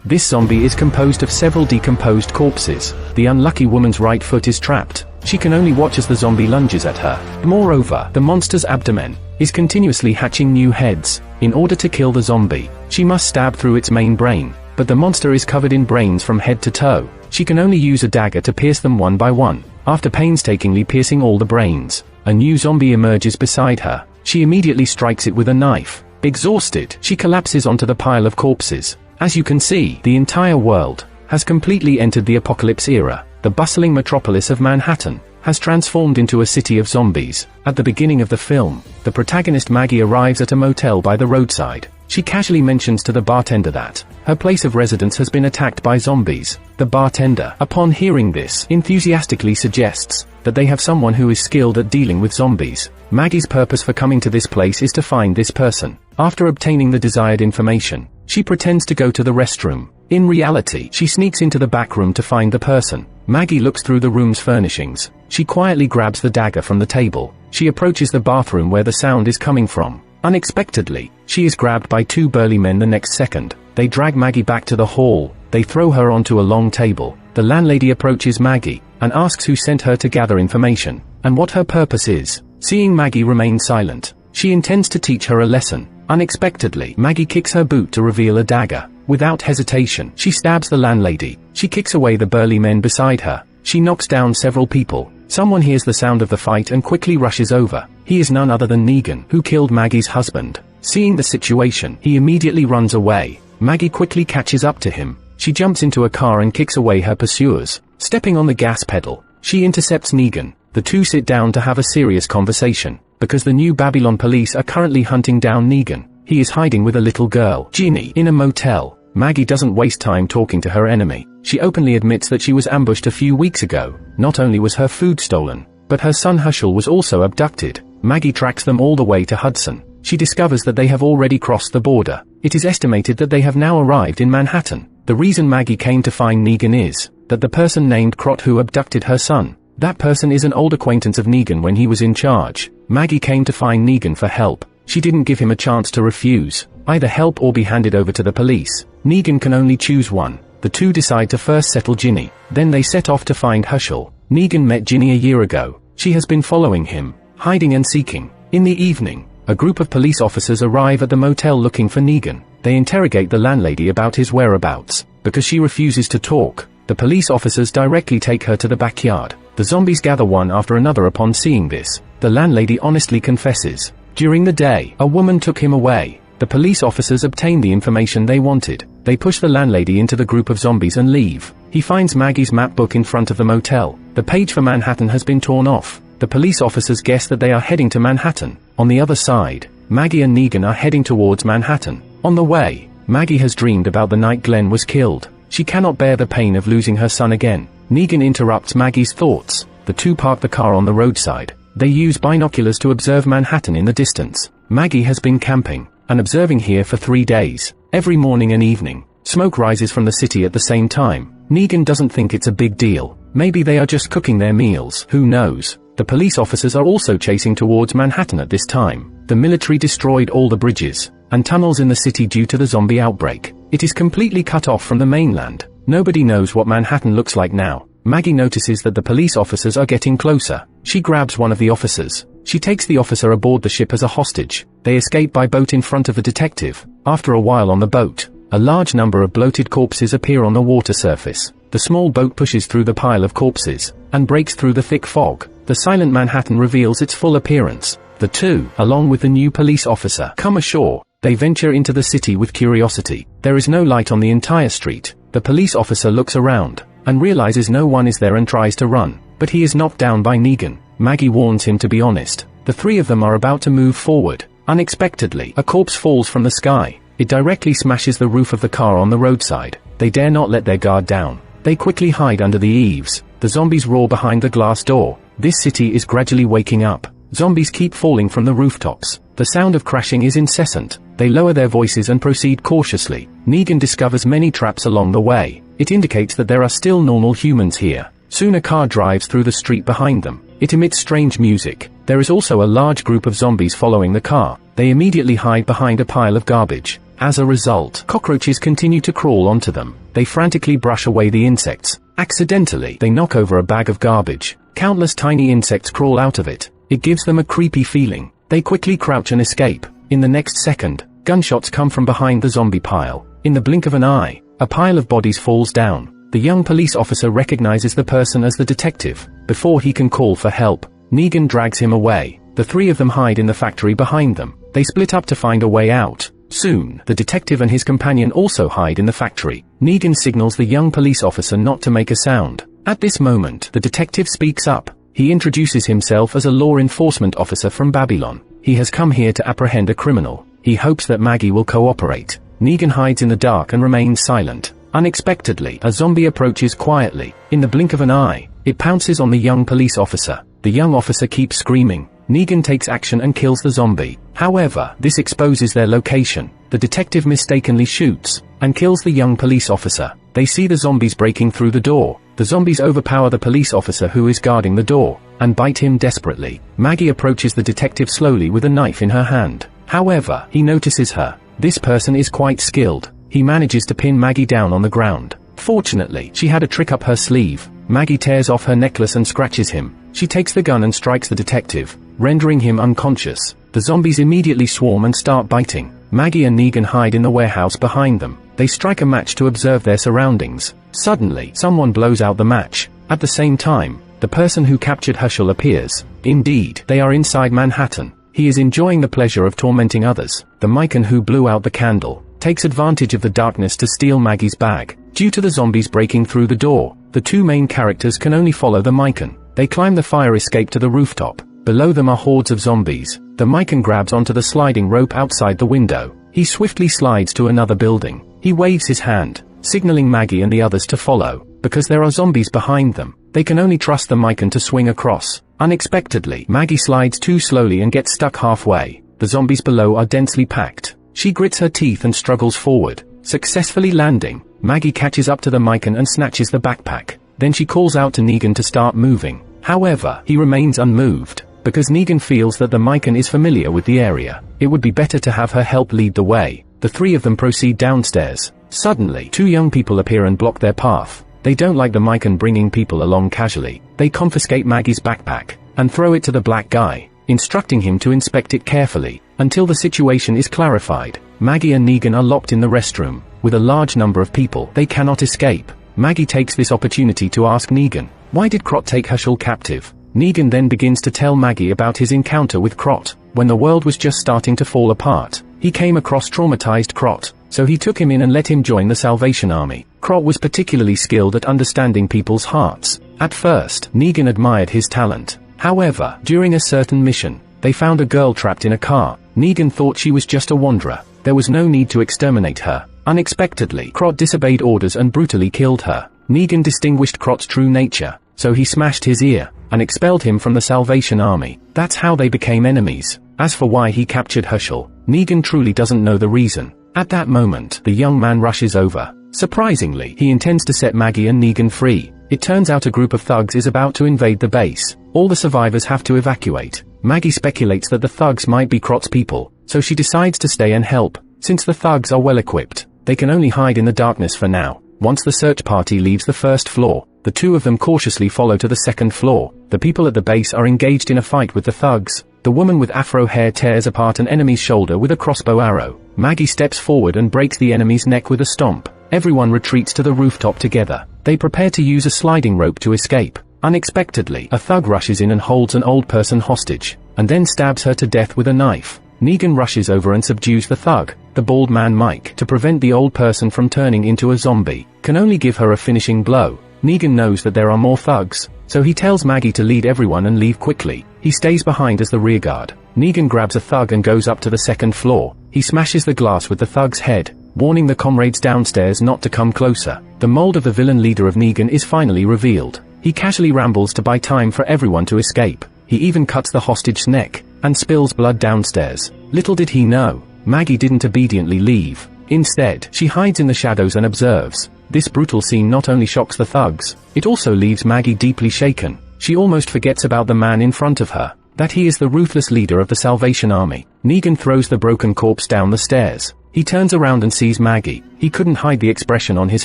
This zombie is composed of several decomposed corpses. The unlucky woman's right foot is trapped. She can only watch as the zombie lunges at her. Moreover, the monster's abdomen is continuously hatching new heads. In order to kill the zombie, she must stab through its main brain. But the monster is covered in brains from head to toe. She can only use a dagger to pierce them one by one. After painstakingly piercing all the brains, a new zombie emerges beside her. She immediately strikes it with a knife. Exhausted, she collapses onto the pile of corpses. As you can see, the entire world has completely entered the apocalypse era. The bustling metropolis of Manhattan has transformed into a city of zombies. At the beginning of the film, the protagonist Maggie arrives at a motel by the roadside. She casually mentions to the bartender that her place of residence has been attacked by zombies. The bartender, upon hearing this, enthusiastically suggests that they have someone who is skilled at dealing with zombies. Maggie's purpose for coming to this place is to find this person. After obtaining the desired information, she pretends to go to the restroom. In reality, she sneaks into the back room to find the person. Maggie looks through the room's furnishings. She quietly grabs the dagger from the table. She approaches the bathroom where the sound is coming from. Unexpectedly, she is grabbed by two burly men the next second. They drag Maggie back to the hall. They throw her onto a long table. The landlady approaches Maggie and asks who sent her to gather information and what her purpose is. Seeing Maggie remain silent, she intends to teach her a lesson. Unexpectedly, Maggie kicks her boot to reveal a dagger. Without hesitation, she stabs the landlady. She kicks away the burly men beside her. She knocks down several people. Someone hears the sound of the fight and quickly rushes over. He is none other than Negan, who killed Maggie's husband. Seeing the situation, he immediately runs away. Maggie quickly catches up to him. She jumps into a car and kicks away her pursuers. Stepping on the gas pedal, she intercepts Negan. The two sit down to have a serious conversation, because the New Babylon police are currently hunting down Negan. He is hiding with a little girl, Ginny, in a motel. Maggie doesn't waste time talking to her enemy. She openly admits that she was ambushed a few weeks ago. Not only was her food stolen, but her son Herschel was also abducted. Maggie tracks them all the way to Hudson. She discovers that they have already crossed the border. It is estimated that they have now arrived in Manhattan. The reason Maggie came to find Negan is that the person named Crot who abducted her son. That person is an old acquaintance of Negan when he was in charge. Maggie came to find Negan for help. She didn't give him a chance to refuse, either help or be handed over to the police. Negan can only choose one. The two decide to first settle Ginny. Then they set off to find Herschel. Negan met Ginny a year ago. She has been following him, hiding and seeking. In the evening, a group of police officers arrive at the motel looking for Negan. They interrogate the landlady about his whereabouts. Because she refuses to talk, the police officers directly take her to the backyard. The zombies gather one after another upon seeing this. The landlady honestly confesses. During the day, a woman took him away. The police officers obtain the information they wanted. They push the landlady into the group of zombies and leave. He finds Maggie's map book in front of the motel. The page for Manhattan has been torn off. The police officers guess that they are heading to Manhattan. On the other side, Maggie and Negan are heading towards Manhattan. On the way, Maggie has dreamed about the night Glenn was killed. She cannot bear the pain of losing her son again. Negan interrupts Maggie's thoughts. The two park the car on the roadside. They use binoculars to observe Manhattan in the distance. Maggie has been camping and observing here for 3 days. Every morning and evening, smoke rises from the city at the same time. Negan doesn't think it's a big deal. Maybe they are just cooking their meals. Who knows? The police officers are also chasing towards Manhattan at this time. The military destroyed all the bridges and tunnels in the city due to the zombie outbreak. It is completely cut off from the mainland. Nobody knows what Manhattan looks like now. Maggie notices that the police officers are getting closer. She grabs one of the officers. She takes the officer aboard the ship as a hostage. They escape by boat in front of the detective. After a while on the boat, a large number of bloated corpses appear on the water surface. The small boat pushes through the pile of corpses and breaks through the thick fog. The silent Manhattan reveals its full appearance. The two, along with the new police officer, come ashore. They venture into the city with curiosity. There is no light on the entire street. The police officer looks around and realizes no one is there and tries to run, but he is knocked down by Negan. Maggie warns him to be honest. The three of them are about to move forward. Unexpectedly, a corpse falls from the sky. It directly smashes the roof of the car on the roadside. They dare not let their guard down. They quickly hide under the eaves. The zombies roar behind the glass door. This city is gradually waking up. Zombies keep falling from the rooftops. The sound of crashing is incessant. They lower their voices and proceed cautiously. Negan discovers many traps along the way. It indicates that there are still normal humans here. Soon a car drives through the street behind them. It emits strange music. There is also a large group of zombies following the car. They immediately hide behind a pile of garbage. As a result, cockroaches continue to crawl onto them. They frantically brush away the insects. Accidentally, they knock over a bag of garbage. Countless tiny insects crawl out of it. It gives them a creepy feeling. They quickly crouch and escape. In the next second, gunshots come from behind the zombie pile. In the blink of an eye, a pile of bodies falls down. The young police officer recognizes the person as the detective. Before he can call for help, Negan drags him away. The three of them hide in the factory behind them. They split up to find a way out. Soon, the detective and his companion also hide in the factory. Negan signals the young police officer not to make a sound. At this moment, the detective speaks up. He introduces himself as a law enforcement officer from Babylon. He has come here to apprehend a criminal. He hopes that Maggie will cooperate. Negan hides in the dark and remains silent. Unexpectedly, a zombie approaches quietly. In the blink of an eye, it pounces on the young police officer. The young officer keeps screaming. Negan takes action and kills the zombie. However, this exposes their location. The detective mistakenly shoots and kills the young police officer. They see the zombies breaking through the door. The zombies overpower the police officer who is guarding the door and bite him desperately. Maggie approaches the detective slowly with a knife in her hand. However, he notices her. This person is quite skilled. He manages to pin Maggie down on the ground. Fortunately, she had a trick up her sleeve. Maggie tears off her necklace and scratches him. She takes the gun and strikes the detective, rendering him unconscious. The zombies immediately swarm and start biting. Maggie and Negan hide in the warehouse behind them. They strike a match to observe their surroundings. Suddenly, someone blows out the match. At the same time, the person who captured Herschel appears. Indeed, they are inside Manhattan. He is enjoying the pleasure of tormenting others. The Mikan who blew out the candle takes advantage of the darkness to steal Maggie's bag. Due to the zombies breaking through the door, the two main characters can only follow the Mikan. They climb the fire escape to the rooftop. Below them are hordes of zombies. The Mikan grabs onto the sliding rope outside the window. He swiftly slides to another building. He waves his hand, signaling Maggie and the others to follow. Because there are zombies behind them, they can only trust the Mikan to swing across. Unexpectedly, Maggie slides too slowly and gets stuck halfway. The zombies below are densely packed. She grits her teeth and struggles forward, successfully landing. Maggie catches up to the Mikan and snatches the backpack. Then she calls out to Negan to start moving. However, he remains unmoved. Because Negan feels that the Mikan is familiar with the area, it would be better to have her help lead the way. The three of them proceed downstairs. Suddenly, two young people appear and block their path. They don't like the Mikan bringing people along casually. They confiscate Maggie's backpack and throw it to the black guy, instructing him to inspect it carefully until the situation is clarified. Maggie and Negan are locked in the restroom. With a large number of people, they cannot escape. Maggie takes this opportunity to ask Negan, why did Krot take Herschel captive? Negan then begins to tell Maggie about his encounter with Krot. When the world was just starting to fall apart, he came across traumatized Krot, so he took him in and let him join the Salvation Army. Krot was particularly skilled at understanding people's hearts. At first, Negan admired his talent. However, during a certain mission, they found a girl trapped in a car. Negan thought she was just a wanderer. There was no need to exterminate her. Unexpectedly, Krot disobeyed orders and brutally killed her. Negan distinguished Krot's true nature, so he smashed his ear and expelled him from the Salvation Army. That's how they became enemies. As for why he captured Herschel, Negan truly doesn't know the reason. At that moment, the young man rushes over. Surprisingly, he intends to set Maggie and Negan free. It turns out a group of thugs is about to invade the base. All the survivors have to evacuate. Maggie speculates that the thugs might be Krot's people, so she decides to stay and help. Since the thugs are well equipped, they can only hide in the darkness for now. Once the search party leaves the first floor, the two of them cautiously follow to the second floor. The people at the base are engaged in a fight with the thugs. The woman with afro hair tears apart an enemy's shoulder with a crossbow arrow. Maggie steps forward and breaks the enemy's neck with a stomp. Everyone retreats to the rooftop together. They prepare to use a sliding rope to escape. Unexpectedly, a thug rushes in and holds an old person hostage, and then stabs her to death with a knife. Negan rushes over and subdues the thug. The bald man Mike, to prevent the old person from turning into a zombie, can only give her a finishing blow. Negan knows that there are more thugs, so he tells Maggie to lead everyone and leave quickly. He stays behind as the rearguard. Negan grabs a thug and goes up to the second floor. He smashes the glass with the thug's head, warning the comrades downstairs not to come closer. The mold of the villain leader of Negan is finally revealed. He casually rambles to buy time for everyone to escape. He even cuts the hostage's neck and spills blood downstairs. Little did he know, Maggie didn't obediently leave. Instead, she hides in the shadows and observes. This brutal scene not only shocks the thugs, it also leaves Maggie deeply shaken. She almost forgets about the man in front of her, that he is the ruthless leader of the Salvation Army. Negan throws the broken corpse down the stairs. He turns around and sees Maggie. He couldn't hide the expression on his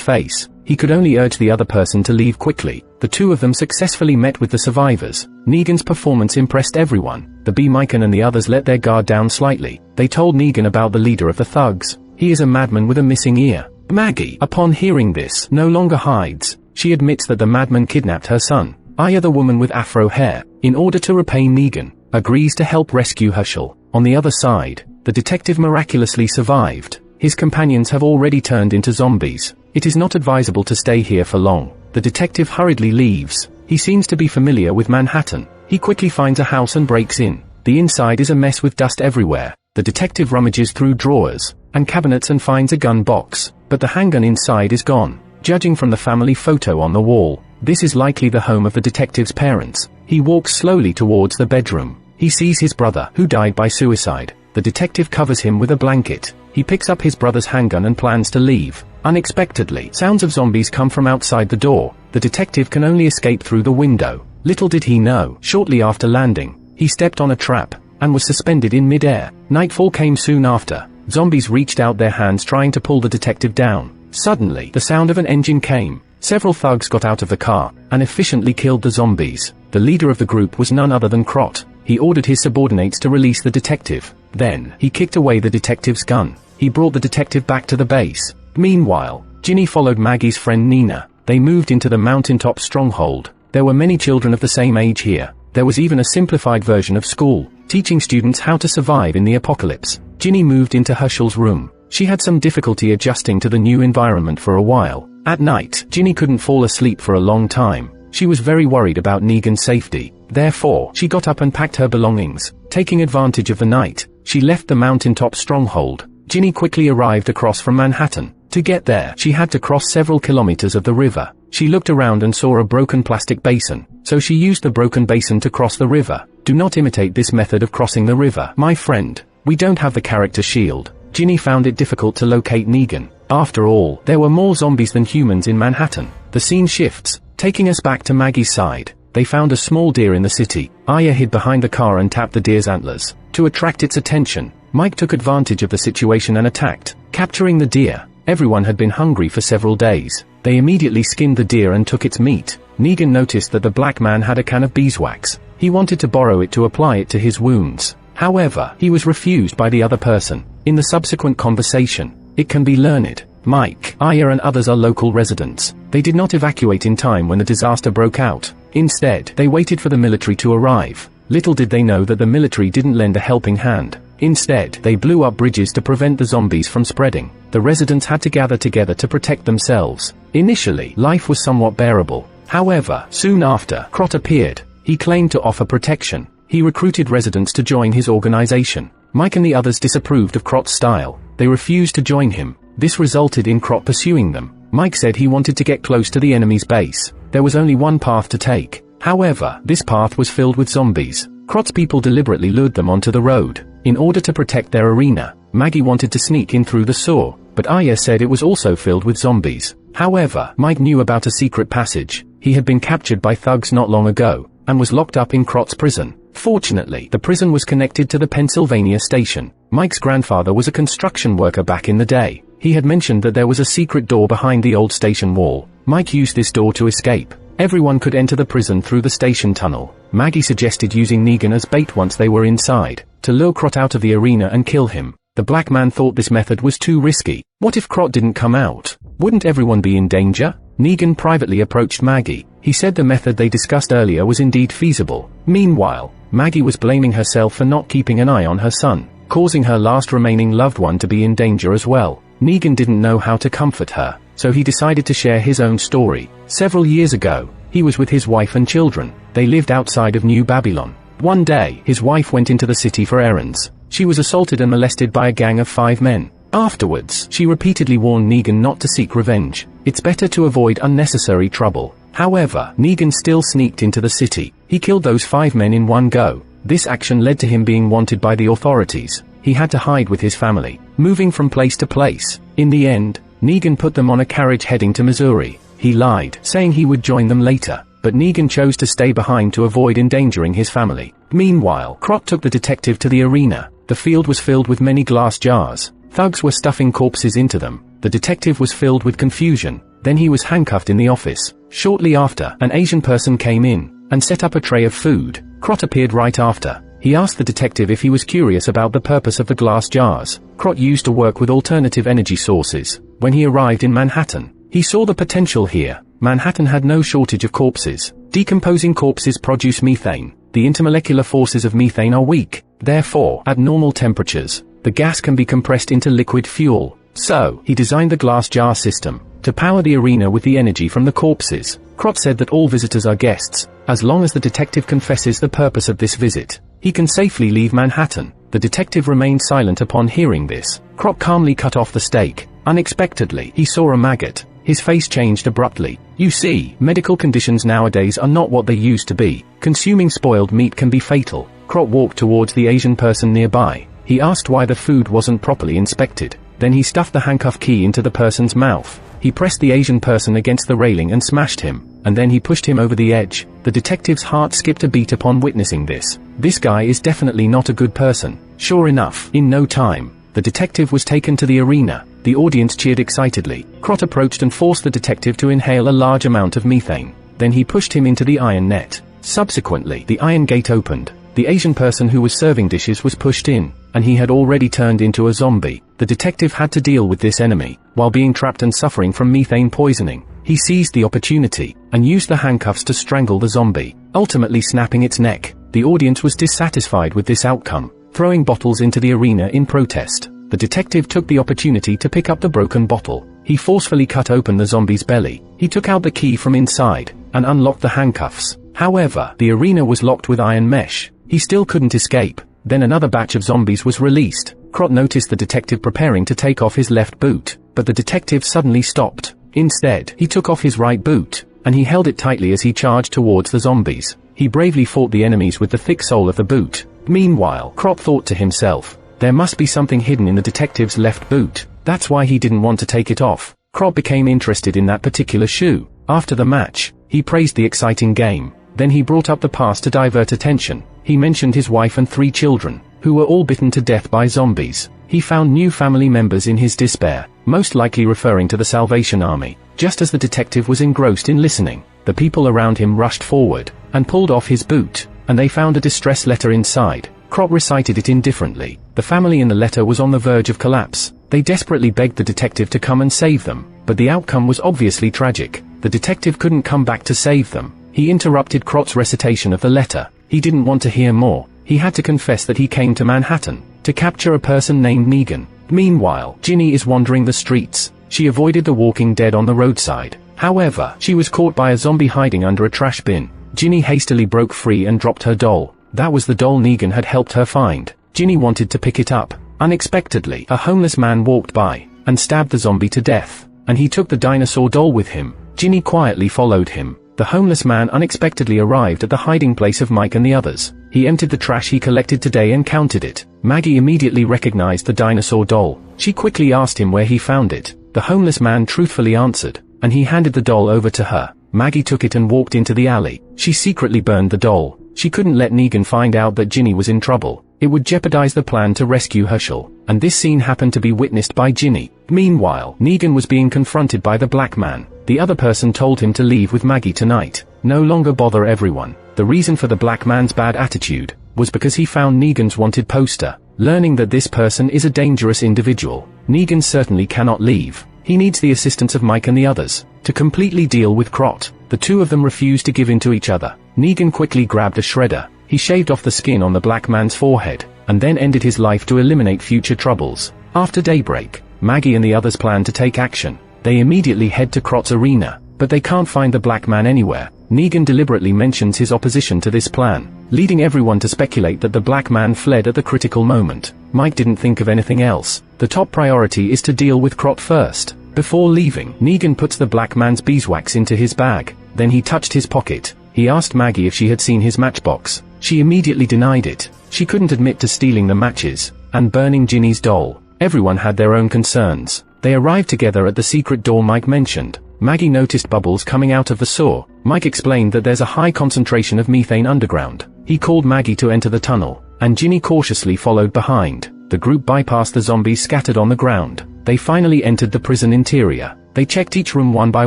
face. He could only urge the other person to leave quickly. The two of them successfully met with the survivors. Negan's performance impressed everyone. The B-Mikan and the others let their guard down slightly. They told Negan about the leader of the thugs. He is a madman with a missing ear. Maggie, upon hearing this, no longer hides. She admits that the madman kidnapped her son, Aya, the woman with afro hair, in order to repay Negan. Agrees to help rescue Herschel. On the other side, the detective miraculously survived. His companions have already turned into zombies. It is not advisable to stay here for long. The detective hurriedly leaves. He seems to be familiar with Manhattan. He quickly finds a house and breaks in. The inside is a mess with dust everywhere. The detective rummages through drawers and cabinets and finds a gun box, but the handgun inside is gone. Judging from the family photo on the wall, this is likely the home of the detective's parents. He walks slowly towards the bedroom. He sees his brother, who died by suicide. The detective covers him with a blanket. He picks up his brother's handgun and plans to leave. Unexpectedly, sounds of zombies come from outside the door. The detective can only escape through the window. Little did he know, shortly after landing, he stepped on a trap and was suspended in mid-air. Nightfall came soon after. Zombies reached out their hands trying to pull the detective down. Suddenly, the sound of an engine came. Several thugs got out of the car and efficiently killed the zombies. The leader of the group was none other than Krot. He ordered his subordinates to release the detective. Then, he kicked away the detective's gun. He brought the detective back to the base. Meanwhile, Ginny followed Maggie's friend Nina. They moved into the mountaintop stronghold. There were many children of the same age here. There was even a simplified version of school, teaching students how to survive in the apocalypse. Ginny moved into Herschel's room. She had some difficulty adjusting to the new environment for a while. At night, Ginny couldn't fall asleep for a long time. She was very worried about Negan's safety. Therefore, she got up and packed her belongings. Taking advantage of the night, she left the mountaintop stronghold. Ginny quickly arrived across from Manhattan. To get there, she had to cross several kilometers of the river. She looked around and saw a broken plastic basin, so she used the broken basin to cross the river. Do not imitate this method of crossing the river, my friend. We don't have the character shield. Ginny found it difficult to locate Negan. After all, there were more zombies than humans in Manhattan. The scene shifts, taking us back to Maggie's side. They found a small deer in the city. Aya hid behind the car and tapped the deer's antlers. To attract its attention, Mike took advantage of the situation and attacked, capturing the deer. Everyone had been hungry for several days. They immediately skinned the deer and took its meat. Negan noticed that the black man had a can of beeswax. He wanted to borrow it to apply it to his wounds. However, he was refused by the other person. In the subsequent conversation, it can be learned. Mike, Aya and others are local residents. They did not evacuate in time when the disaster broke out. Instead, they waited for the military to arrive. Little did they know that the military didn't lend a helping hand. Instead, they blew up bridges to prevent the zombies from spreading. The residents had to gather together to protect themselves. Initially, life was somewhat bearable. However, soon after, Krot appeared. He claimed to offer protection. He recruited residents to join his organization. Mike and the others disapproved of Krot's style. They refused to join him. This resulted in Krot pursuing them. Mike said he wanted to get close to the enemy's base. There was only one path to take. However, this path was filled with zombies. Krot's people deliberately lured them onto the road. In order to protect their arena, Maggie wanted to sneak in through the sewer, but Aya said it was also filled with zombies. However, Mike knew about a secret passage. He had been captured by thugs not long ago, and was locked up in Krot's prison. Fortunately, the prison was connected to the Pennsylvania station. Mike's grandfather was a construction worker back in the day. He had mentioned that there was a secret door behind the old station wall. Mike used this door to escape. Everyone could enter the prison through the station tunnel. Maggie suggested using Negan as bait once they were inside, to lure Krot out of the arena and kill him. The black man thought this method was too risky. What if Krot didn't come out? Wouldn't everyone be in danger? Negan privately approached Maggie. He said the method they discussed earlier was indeed feasible. Meanwhile, Maggie was blaming herself for not keeping an eye on her son, causing her last remaining loved one to be in danger as well. Negan didn't know how to comfort her, so he decided to share his own story. Several years ago, he was with his wife and children. They lived outside of New Babylon. One day, his wife went into the city for errands. She was assaulted and molested by a gang of 5 men. Afterwards, she repeatedly warned Negan not to seek revenge. It's better to avoid unnecessary trouble. However, Negan still sneaked into the city. He killed those 5 men in one go. This action led to him being wanted by the authorities. He had to hide with his family, moving from place to place. In the end, Negan put them on a carriage heading to Missouri. He lied, saying he would join them later, but Negan chose to stay behind to avoid endangering his family. Meanwhile, Krot took the detective to the arena. The field was filled with many glass jars. Thugs were stuffing corpses into them. The detective was filled with confusion. Then he was handcuffed in the office. Shortly after, an Asian person came in and set up a tray of food. Krot appeared right after. He asked the detective if he was curious about the purpose of the glass jars. Krot used to work with alternative energy sources. When he arrived in Manhattan, he saw the potential here. Manhattan had no shortage of corpses. Decomposing corpses produce methane. The intermolecular forces of methane are weak. Therefore, at normal temperatures, the gas can be compressed into liquid fuel. So, he designed the glass jar system to power the arena with the energy from the corpses. Krot said that all visitors are guests, as long as the detective confesses the purpose of this visit. He can safely leave Manhattan. The detective remained silent upon hearing this. Krot calmly cut off the steak. Unexpectedly, he saw a maggot. His face changed abruptly. You see, medical conditions nowadays are not what they used to be. Consuming spoiled meat can be fatal. Krot walked towards the Asian person nearby. He asked why the food wasn't properly inspected. Then he stuffed the handcuff key into the person's mouth. He pressed the Asian person against the railing and smashed him, and then he pushed him over the edge. The detective's heart skipped a beat upon witnessing this. This guy is definitely not a good person. Sure enough, in no time, the detective was taken to the arena. The audience cheered excitedly. Krot approached and forced the detective to inhale a large amount of methane. Then he pushed him into the iron net. Subsequently, the iron gate opened. The Asian person who was serving dishes was pushed in, and he had already turned into a zombie. The detective had to deal with this enemy, while being trapped and suffering from methane poisoning. He seized the opportunity, and used the handcuffs to strangle the zombie, ultimately snapping its neck. The audience was dissatisfied with this outcome, throwing bottles into the arena in protest. The detective took the opportunity to pick up the broken bottle. He forcefully cut open the zombie's belly. He took out the key from inside, and unlocked the handcuffs. However, the arena was locked with iron mesh. He still couldn't escape. Then another batch of zombies was released. Krot noticed the detective preparing to take off his left boot, but the detective suddenly stopped. Instead, he took off his right boot, and he held it tightly as he charged towards the zombies. He bravely fought the enemies with the thick sole of the boot. Meanwhile, Krot thought to himself, there must be something hidden in the detective's left boot. That's why he didn't want to take it off. Krot became interested in that particular shoe. After the match, he praised the exciting game. Then he brought up the past to divert attention. He mentioned his wife and 3 children, who were all bitten to death by zombies. He found new family members in his despair, most likely referring to the Salvation Army. Just as the detective was engrossed in listening, the people around him rushed forward, and pulled off his boot, and they found a distress letter inside. Krot recited it indifferently. The family in the letter was on the verge of collapse. They desperately begged the detective to come and save them, but the outcome was obviously tragic. The detective couldn't come back to save them. He interrupted Krot's recitation of the letter. He didn't want to hear more. He had to confess that he came to Manhattan to capture a person named Negan. Meanwhile, Ginny is wandering the streets. She avoided the walking dead on the roadside. However, she was caught by a zombie hiding under a trash bin. Ginny hastily broke free and dropped her doll. That was the doll Negan had helped her find. Ginny wanted to pick it up. Unexpectedly, a homeless man walked by and stabbed the zombie to death, and he took the dinosaur doll with him. Ginny quietly followed him. The homeless man unexpectedly arrived at the hiding place of Mike and the others. He emptied the trash he collected today and counted it. Maggie immediately recognized the dinosaur doll. She quickly asked him where he found it. The homeless man truthfully answered, and he handed the doll over to her. Maggie took it and walked into the alley. She secretly burned the doll. She couldn't let Negan find out that Ginny was in trouble. It would jeopardize the plan to rescue Herschel, and this scene happened to be witnessed by Ginny. Meanwhile, Negan was being confronted by the black man. The other person told him to leave with Maggie tonight. No longer bother everyone. The reason for the black man's bad attitude was because he found Negan's wanted poster. Learning that this person is a dangerous individual, Negan certainly cannot leave. He needs the assistance of Mike and the others to completely deal with Krot. The two of them refused to give in to each other. Negan quickly grabbed a shredder. He shaved off the skin on the black man's forehead, and then ended his life to eliminate future troubles. After daybreak, Maggie and the others plan to take action. They immediately head to Krot's arena, but they can't find the black man anywhere. Negan deliberately mentions his opposition to this plan, leading everyone to speculate that the black man fled at the critical moment. Mike didn't think of anything else. The top priority is to deal with Krot first. Before leaving, Negan puts the black man's beeswax into his bag. Then he touched his pocket. He asked Maggie if she had seen his matchbox. She immediately denied it. She couldn't admit to stealing the matches and burning Ginny's doll. Everyone had their own concerns. They arrived together at the secret door Mike mentioned. Maggie noticed bubbles coming out of the sewer. Mike explained that there's a high concentration of methane underground. He called Maggie to enter the tunnel, and Ginny cautiously followed behind. the group bypassed the zombies scattered on the ground. They finally entered the prison interior. They checked each room one by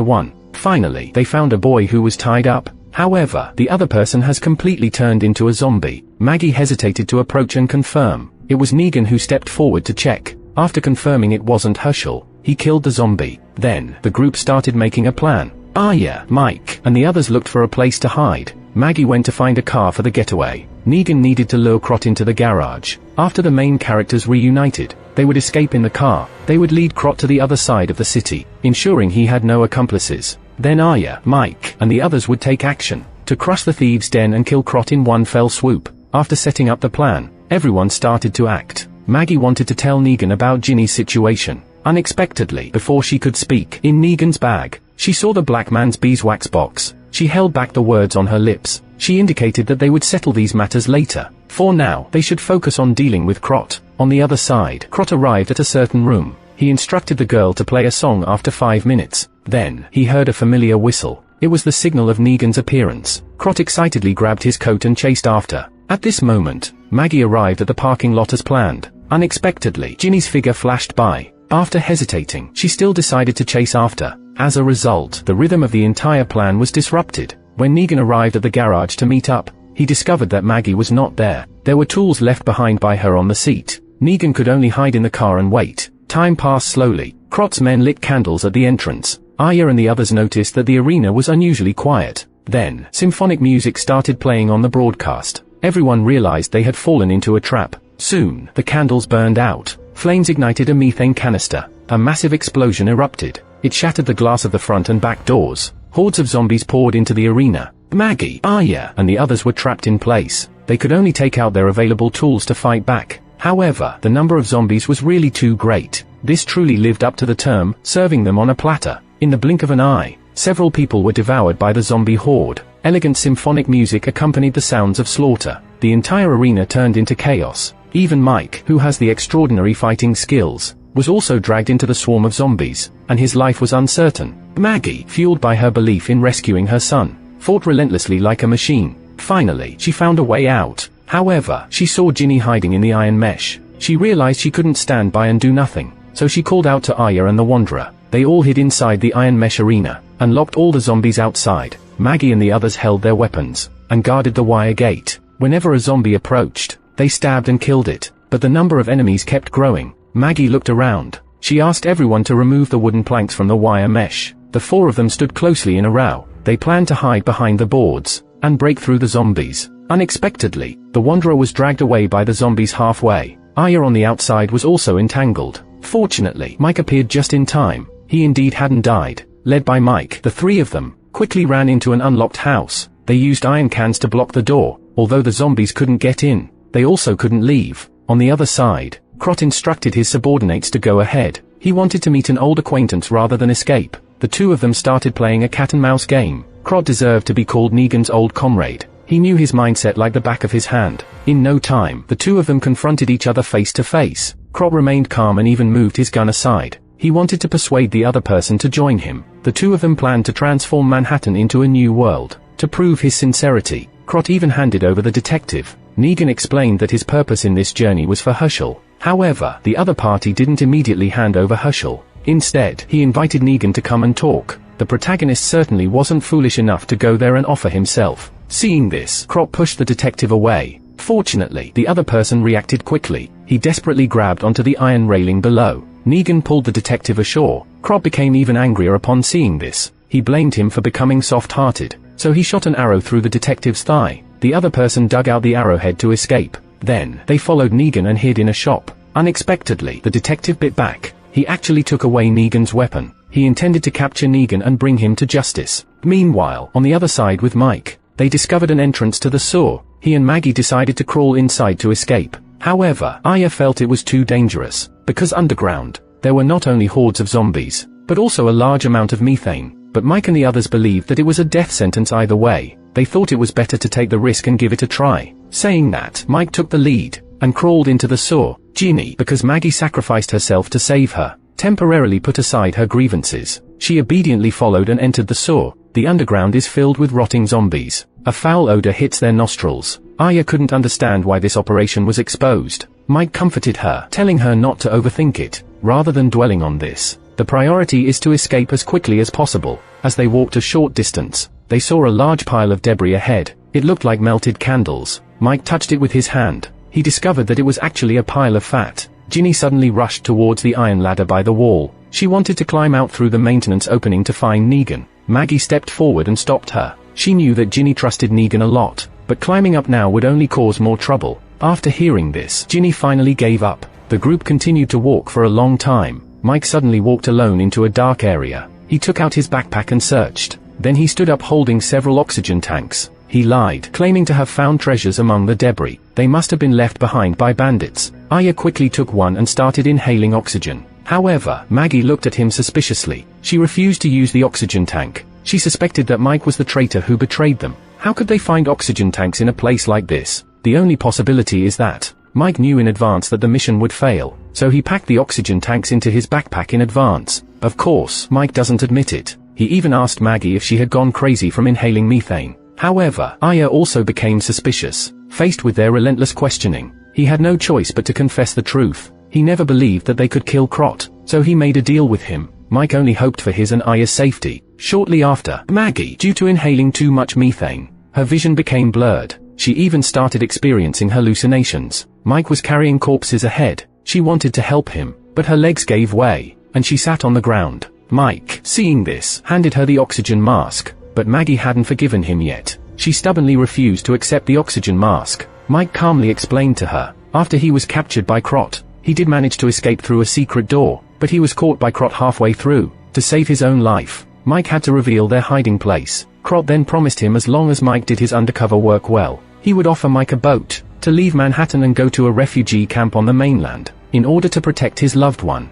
one. Finally, they found a boy who was tied up. However, the other person has completely turned into a zombie. Maggie hesitated to approach and confirm. It was Negan who stepped forward to check. After confirming it wasn't Herschel, he killed the zombie. Then, the group started making a plan. Aya, Mike, and the others looked for a place to hide. Maggie went to find a car for the getaway. Negan needed to lure Crot into the garage. After the main characters reunited, they would escape in the car. They would lead Crot to the other side of the city, ensuring he had no accomplices. Then Aya, Mike, and the others would take action to crush the thieves' den and kill Crot in one fell swoop. After setting up the plan, everyone started to act. Maggie wanted to tell Negan about Ginny's situation. Unexpectedly, before she could speak, in Negan's bag, she saw the black man's beeswax box. She held back the words on her lips. She indicated that they would settle these matters later. For now, they should focus on dealing with Crot. On the other side, Crot arrived at a certain room. He instructed the girl to play a song after 5 minutes. Then, he heard a familiar whistle. It was the signal of Negan's appearance. Crot excitedly grabbed his coat and chased after. At this moment, Maggie arrived at the parking lot as planned. Unexpectedly, Ginny's figure flashed by. After hesitating, she still decided to chase after. As a result, the rhythm of the entire plan was disrupted. When Negan arrived at the garage to meet up, he discovered that Maggie was not there. There were tools left behind by her on the seat. Negan could only hide in the car and wait. Time passed slowly. Crot's men lit candles at the entrance. Aya and the others noticed that the arena was unusually quiet. Then, symphonic music started playing on the broadcast. Everyone realized they had fallen into a trap. Soon, the candles burned out. Flames ignited a methane canister. A massive explosion erupted. It shattered the glass of the front and back doors. Hordes of zombies poured into the arena. Maggie, Aya, and the others were trapped in place. They could only take out their available tools to fight back. However, the number of zombies was really too great. This truly lived up to the term, serving them on a platter. In the blink of an eye, several people were devoured by the zombie horde. Elegant symphonic music accompanied the sounds of slaughter. The entire arena turned into chaos. Even Mike, who has the extraordinary fighting skills, was also dragged into the swarm of zombies, and his life was uncertain. Maggie, fueled by her belief in rescuing her son, fought relentlessly like a machine. Finally, she found a way out. However, she saw Ginny hiding in the iron mesh. She realized she couldn't stand by and do nothing, so she called out to Aya and the Wanderer. They all hid inside the iron mesh arena, and locked all the zombies outside. Maggie and the others held their weapons, and guarded the wire gate. Whenever a zombie approached, they stabbed and killed it, but the number of enemies kept growing. Maggie looked around. She asked everyone to remove the wooden planks from the wire mesh. The four of them stood closely in a row. They planned to hide behind the boards, and break through the zombies. Unexpectedly, the Wanderer was dragged away by the zombies halfway. Aya on the outside was also entangled. Fortunately, Mike appeared just in time. He indeed hadn't died. Led by Mike, the three of them quickly ran into an unlocked house. They used iron cans to block the door. Although the zombies couldn't get in, they also couldn't leave. On the other side, Crot instructed his subordinates to go ahead. He wanted to meet an old acquaintance rather than escape. The two of them started playing a cat-and-mouse game. Crot deserved to be called Negan's old comrade. He knew his mindset like the back of his hand. In no time, the two of them confronted each other face to face. Crot remained calm and even moved his gun aside. He wanted to persuade the other person to join him. The two of them planned to transform Manhattan into a new world. To prove his sincerity, Crot even handed over the detective. Negan explained that his purpose in this journey was for Herschel. However, the other party didn't immediately hand over Herschel. Instead, he invited Negan to come and talk. The protagonist certainly wasn't foolish enough to go there and offer himself. Seeing this, Crot pushed the detective away. Fortunately, the other person reacted quickly. He desperately grabbed onto the iron railing below. Negan pulled the detective ashore. Crot became even angrier upon seeing this. He blamed him for becoming soft-hearted, so he shot an arrow through the detective's thigh. The other person dug out the arrowhead to escape. Then, they followed Negan and hid in a shop. Unexpectedly, the detective bit back. He actually took away Negan's weapon. He intended to capture Negan and bring him to justice. Meanwhile, on the other side with Mike, they discovered an entrance to the sewer. He and Maggie decided to crawl inside to escape. However, Aya felt it was too dangerous, because underground, there were not only hordes of zombies, but also a large amount of methane. But Mike and the others believed that it was a death sentence either way. They thought it was better to take the risk and give it a try. Saying that, Mike took the lead, and crawled into the sewer. Ginny, because Maggie sacrificed herself to save her, temporarily put aside her grievances. She obediently followed and entered the sewer. The underground is filled with rotting zombies. A foul odor hits their nostrils. Aya couldn't understand why this operation was exposed. Mike comforted her, telling her not to overthink it. Rather than dwelling on this, the priority is to escape as quickly as possible. As they walked a short distance, they saw a large pile of debris ahead. It looked like melted candles. Mike touched it with his hand. He discovered that it was actually a pile of fat. Ginny suddenly rushed towards the iron ladder by the wall. She wanted to climb out through the maintenance opening to find Negan. Maggie stepped forward and stopped her. She knew that Ginny trusted Negan a lot, but climbing up now would only cause more trouble. After hearing this, Ginny finally gave up. The group continued to walk for a long time. Mike suddenly walked alone into a dark area. He took out his backpack and searched. Then he stood up holding several oxygen tanks. He lied, claiming to have found treasures among the debris. They must have been left behind by bandits. Aya quickly took one and started inhaling oxygen. However, Maggie looked at him suspiciously. She refused to use the oxygen tank. She suspected that Mike was the traitor who betrayed them. How could they find oxygen tanks in a place like this? The only possibility is that Mike knew in advance that the mission would fail, so he packed the oxygen tanks into his backpack in advance. Of course, Mike doesn't admit it. He even asked Maggie if she had gone crazy from inhaling methane. However, Aya also became suspicious. Faced with their relentless questioning, he had no choice but to confess the truth. He never believed that they could kill Krot, so he made a deal with him. Mike only hoped for his and Aya's safety. Shortly after, Maggie, due to inhaling too much methane, her vision became blurred. She even started experiencing hallucinations. Mike was carrying corpses ahead. She wanted to help him, but her legs gave way, and she sat on the ground. Mike, seeing this, handed her the oxygen mask, but Maggie hadn't forgiven him yet. She stubbornly refused to accept the oxygen mask. Mike calmly explained to her, after he was captured by Krot, he did manage to escape through a secret door, but he was caught by Krot halfway through. To save his own life, Mike had to reveal their hiding place. Krot then promised him as long as Mike did his undercover work well, he would offer Mike a boat to leave Manhattan and go to a refugee camp on the mainland, in order to protect his loved one.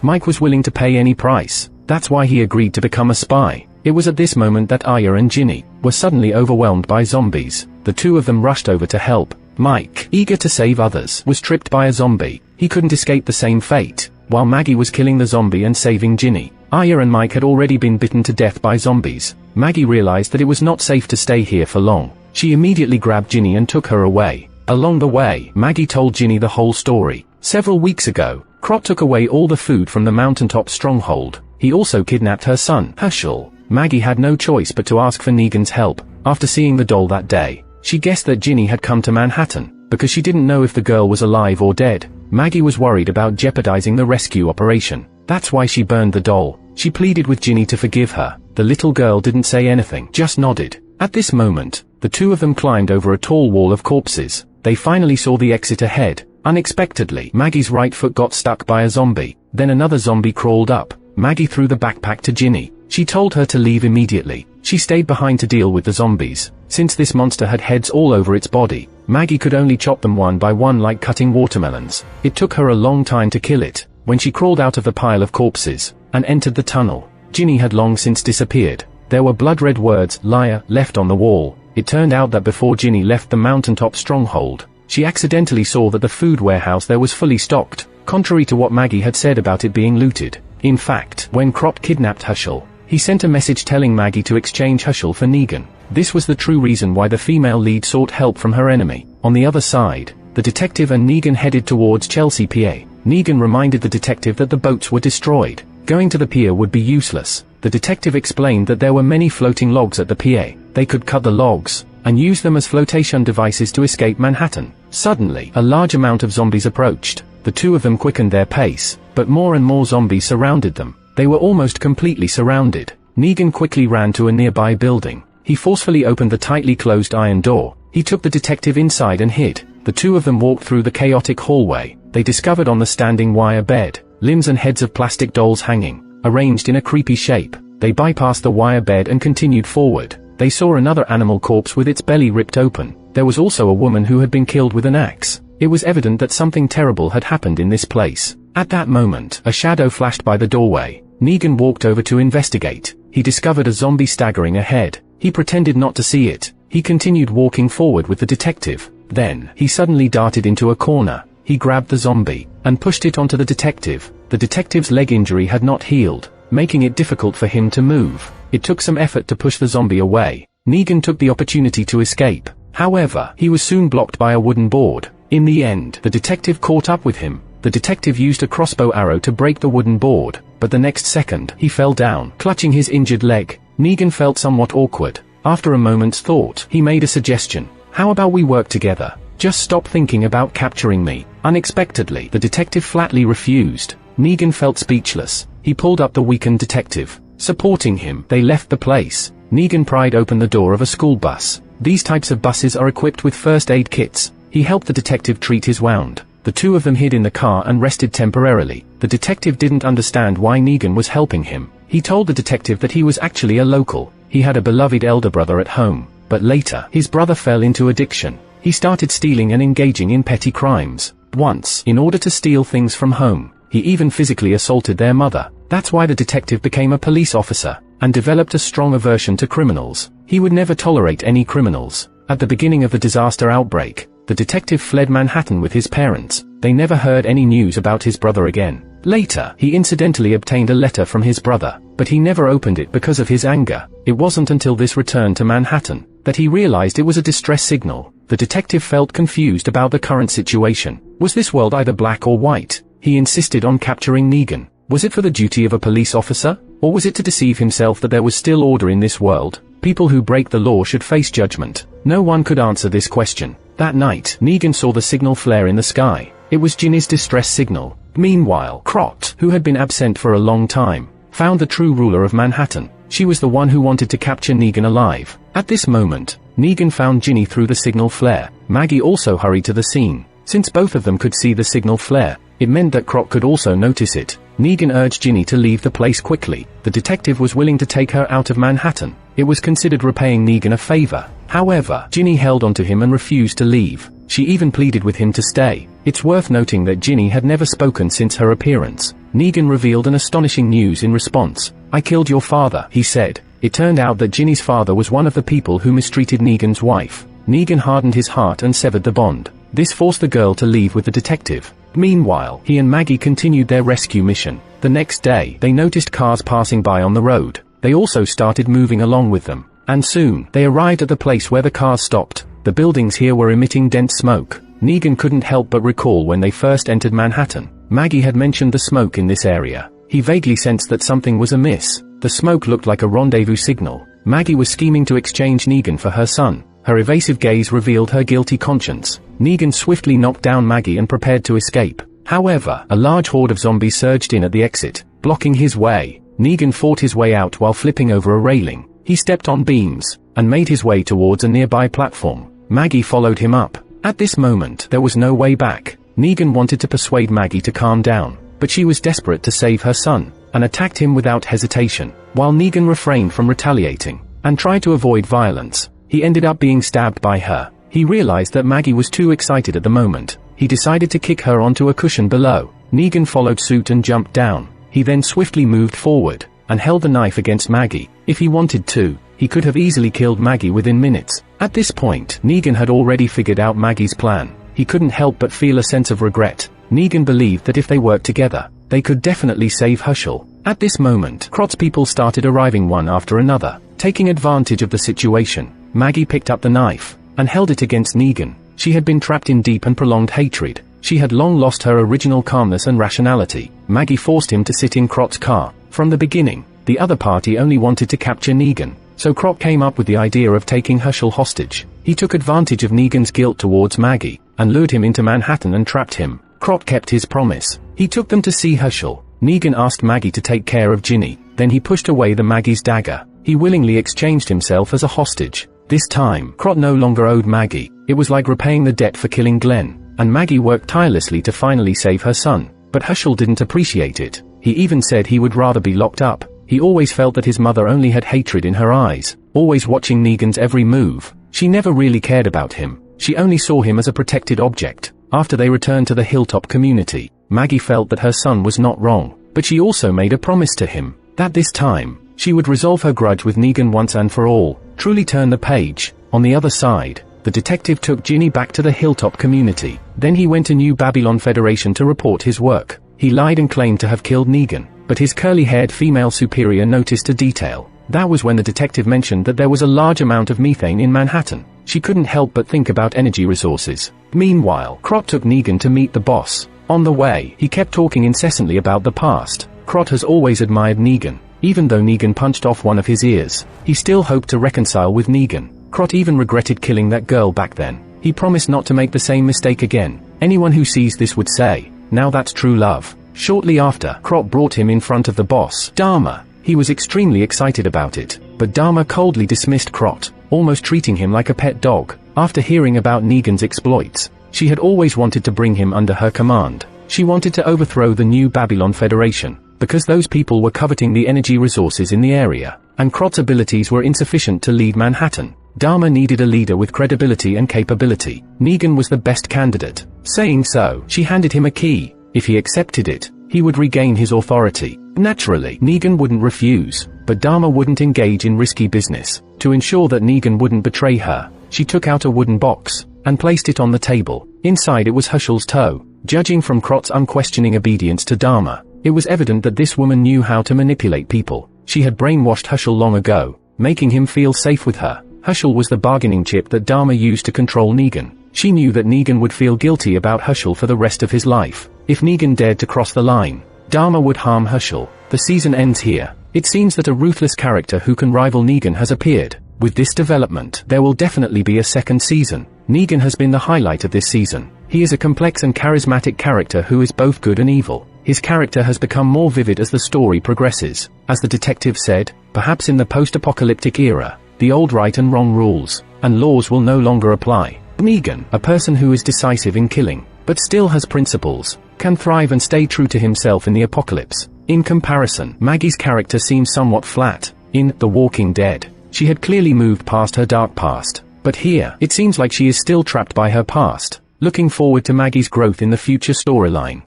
Mike was willing to pay any price. That's why he agreed to become a spy. It was at this moment that Aya and Ginny were suddenly overwhelmed by zombies. The two of them rushed over to help. Mike, eager to save others, was tripped by a zombie. He couldn't escape the same fate. While Maggie was killing the zombie and saving Ginny, Aya and Mike had already been bitten to death by zombies. Maggie realized that it was not safe to stay here for long. She immediately grabbed Ginny and took her away. Along the way, Maggie told Ginny the whole story. Several weeks ago, Krot took away all the food from the mountaintop stronghold. He also kidnapped her son, Herschel. Maggie had no choice but to ask for Negan's help. After seeing the doll that day, she guessed that Ginny had come to Manhattan, because she didn't know if the girl was alive or dead. Maggie was worried about jeopardizing the rescue operation. That's why she burned the doll. She pleaded with Ginny to forgive her. The little girl didn't say anything, just nodded. At this moment, the two of them climbed over a tall wall of corpses. They finally saw the exit ahead. Unexpectedly, Maggie's right foot got stuck by a zombie. Then another zombie crawled up. Maggie threw the backpack to Ginny. She told her to leave immediately. She stayed behind to deal with the zombies. Since this monster had heads all over its body, Maggie could only chop them one by one like cutting watermelons. It took her a long time to kill it. When she crawled out of the pile of corpses and entered the tunnel, Ginny had long since disappeared. There were blood-red words, "liar," left on the wall. It turned out that before Ginny left the mountaintop stronghold, she accidentally saw that the food warehouse there was fully stocked, contrary to what Maggie had said about it being looted. In fact, when Krot kidnapped Herschel, he sent a message telling Maggie to exchange Herschel for Negan. This was the true reason why the female lead sought help from her enemy. On the other side, the detective and Negan headed towards Chelsea, PA. Negan reminded the detective that the boats were destroyed. Going to the pier would be useless. The detective explained that there were many floating logs at the pier. They could cut the logs and use them as flotation devices to escape Manhattan. Suddenly, a large amount of zombies approached. The two of them quickened their pace, but more and more zombies surrounded them. They were almost completely surrounded. Negan quickly ran to a nearby building. He forcefully opened the tightly closed iron door. He took the detective inside and hid. The two of them walked through the chaotic hallway. They discovered on the standing wire bed, limbs and heads of plastic dolls hanging, arranged in a creepy shape. They bypassed the wire bed and continued forward. They saw another animal corpse with its belly ripped open. There was also a woman who had been killed with an axe. It was evident that something terrible had happened in this place. At that moment, a shadow flashed by the doorway. Negan walked over to investigate. He discovered a zombie staggering ahead. He pretended not to see it. He continued walking forward with the detective. Then, he suddenly darted into a corner. He grabbed the zombie and pushed it onto the detective. The detective's leg injury had not healed, making it difficult for him to move. It took some effort to push the zombie away. Negan took the opportunity to escape. However, he was soon blocked by a wooden board. In the end, the detective caught up with him. The detective used a crossbow arrow to break the wooden board, but the next second, he fell down, clutching his injured leg. Negan felt somewhat awkward. After a moment's thought, he made a suggestion. "How about we work together? Just stop thinking about capturing me." Unexpectedly, the detective flatly refused. Negan felt speechless. He pulled up the weakened detective. Supporting him, they left the place. Negan pried open the door of a school bus. These types of buses are equipped with first aid kits. He helped the detective treat his wound. The two of them hid in the car and rested temporarily. The detective didn't understand why Negan was helping him. He told the detective that he was actually a local. He had a beloved elder brother at home. But later, his brother fell into addiction. He started stealing and engaging in petty crimes. Once, in order to steal things from home, he even physically assaulted their mother. That's why the detective became a police officer, and developed a strong aversion to criminals. He would never tolerate any criminals. At the beginning of the disaster outbreak, the detective fled Manhattan with his parents. They never heard any news about his brother again. Later, he incidentally obtained a letter from his brother, but he never opened it because of his anger. It wasn't until this return to Manhattan that he realized it was a distress signal. The detective felt confused about the current situation. Was this world either black or white? He insisted on capturing Negan. Was it for the duty of a police officer? Or was it to deceive himself that there was still order in this world? People who break the law should face judgment. No one could answer this question. That night, Negan saw the signal flare in the sky. It was Ginny's distress signal. Meanwhile, Krot, who had been absent for a long time, found the true ruler of Manhattan. She was the one who wanted to capture Negan alive. At this moment, Negan found Ginny through the signal flare. Maggie also hurried to the scene. Since both of them could see the signal flare, it meant that Krot could also notice it. Negan urged Ginny to leave the place quickly. The detective was willing to take her out of Manhattan. It was considered repaying Negan a favor. However, Ginny held onto him and refused to leave. She even pleaded with him to stay. It's worth noting that Ginny had never spoken since her appearance. Negan revealed an astonishing news in response. "I killed your father," he said. It turned out that Ginny's father was one of the people who mistreated Negan's wife. Negan hardened his heart and severed the bond. This forced the girl to leave with the detective. Meanwhile, he and Maggie continued their rescue mission. The next day, they noticed cars passing by on the road. They also started moving along with them. And soon, they arrived at the place where the cars stopped. The buildings here were emitting dense smoke. Negan couldn't help but recall when they first entered Manhattan. Maggie had mentioned the smoke in this area. He vaguely sensed that something was amiss. The smoke looked like a rendezvous signal. Maggie was scheming to exchange Negan for her son. Her evasive gaze revealed her guilty conscience. Negan swiftly knocked down Maggie and prepared to escape. However, a large horde of zombies surged in at the exit, blocking his way. Negan fought his way out while flipping over a railing. He stepped on beams, and made his way towards a nearby platform. Maggie followed him up. At this moment, there was no way back. Negan wanted to persuade Maggie to calm down, but she was desperate to save her son, and attacked him without hesitation. While Negan refrained from retaliating, and tried to avoid violence, he ended up being stabbed by her. He realized that Maggie was too excited at the moment. He decided to kick her onto a cushion below. Negan followed suit and jumped down. He then swiftly moved forward, and held the knife against Maggie. If he wanted to, he could have easily killed Maggie within minutes. At this point, Negan had already figured out Maggie's plan. He couldn't help but feel a sense of regret. Negan believed that if they worked together, they could definitely save Herschel. At this moment, Krot's people started arriving one after another. Taking advantage of the situation, Maggie picked up the knife, and held it against Negan. She had been trapped in deep and prolonged hatred. She had long lost her original calmness and rationality. Maggie forced him to sit in Krot's car. From the beginning, the other party only wanted to capture Negan, so Krot came up with the idea of taking Herschel hostage. He took advantage of Negan's guilt towards Maggie, and lured him into Manhattan and trapped him. Krot kept his promise. He took them to see Herschel. Negan asked Maggie to take care of Ginny. Then he pushed away the Maggie's dagger. He willingly exchanged himself as a hostage. This time, Krot no longer owed Maggie. It was like repaying the debt for killing Glenn. And Maggie worked tirelessly to finally save her son. But Herschel didn't appreciate it. He even said he would rather be locked up. He always felt that his mother only had hatred in her eyes, always watching Negan's every move. She never really cared about him. She only saw him as a protected object. After they returned to the Hilltop community, Maggie felt that her son was not wrong, but she also made a promise to him, that this time, she would resolve her grudge with Negan once and for all, truly turn the page. On the other side, the detective took Ginny back to the Hilltop community. Then he went to New Babylon Federation to report his work. He lied and claimed to have killed Negan, but his curly-haired female superior noticed a detail. That was when the detective mentioned that there was a large amount of methane in Manhattan. she couldn't help but think about energy resources. Meanwhile, Krot took Negan to meet the boss. On the way, he kept talking incessantly about the past. Krot has always admired Negan. Even though Negan punched off one of his ears, he still hoped to reconcile with Negan. Krot even regretted killing that girl back then. He promised not to make the same mistake again. Anyone who sees this would say, now that's true love. Shortly after, Krot brought him in front of the boss, Dharma. He was extremely excited about it, but Dharma coldly dismissed Krot, almost treating him like a pet dog. After hearing about Negan's exploits, she had always wanted to bring him under her command. She wanted to overthrow the New Babylon Federation, because those people were coveting the energy resources in the area, and Krot's abilities were insufficient to lead Manhattan. Dharma needed a leader with credibility and capability. Negan was the best candidate. Saying so, she handed him a key. If he accepted it, he would regain his authority. Naturally, Negan wouldn't refuse, but Dharma wouldn't engage in risky business. To ensure that Negan wouldn't betray her, she took out a wooden box, and placed it on the table. Inside it was Hushel's toe. Judging from Krot's unquestioning obedience to Dharma, it was evident that this woman knew how to manipulate people. She had brainwashed Hushel long ago, making him feel safe with her. Hushel was the bargaining chip that Dharma used to control Negan. She knew that Negan would feel guilty about Hushel for the rest of his life. If Negan dared to cross the line, Dharma would harm Hushel. The season ends here. It seems that a ruthless character who can rival Negan has appeared. With this development, there will definitely be a second season. Negan has been the highlight of this season. He is a complex and charismatic character who is both good and evil. His character has become more vivid as the story progresses. As the detective said, perhaps in the post-apocalyptic era, the old right and wrong rules and laws will no longer apply. Negan, a person who is decisive in killing, but still has principles, can thrive and stay true to himself in the apocalypse. In comparison, Maggie's character seems somewhat flat. In The Walking Dead, she had clearly moved past her dark past, but here, it seems like she is still trapped by her past. Looking forward to Maggie's growth in the future storyline.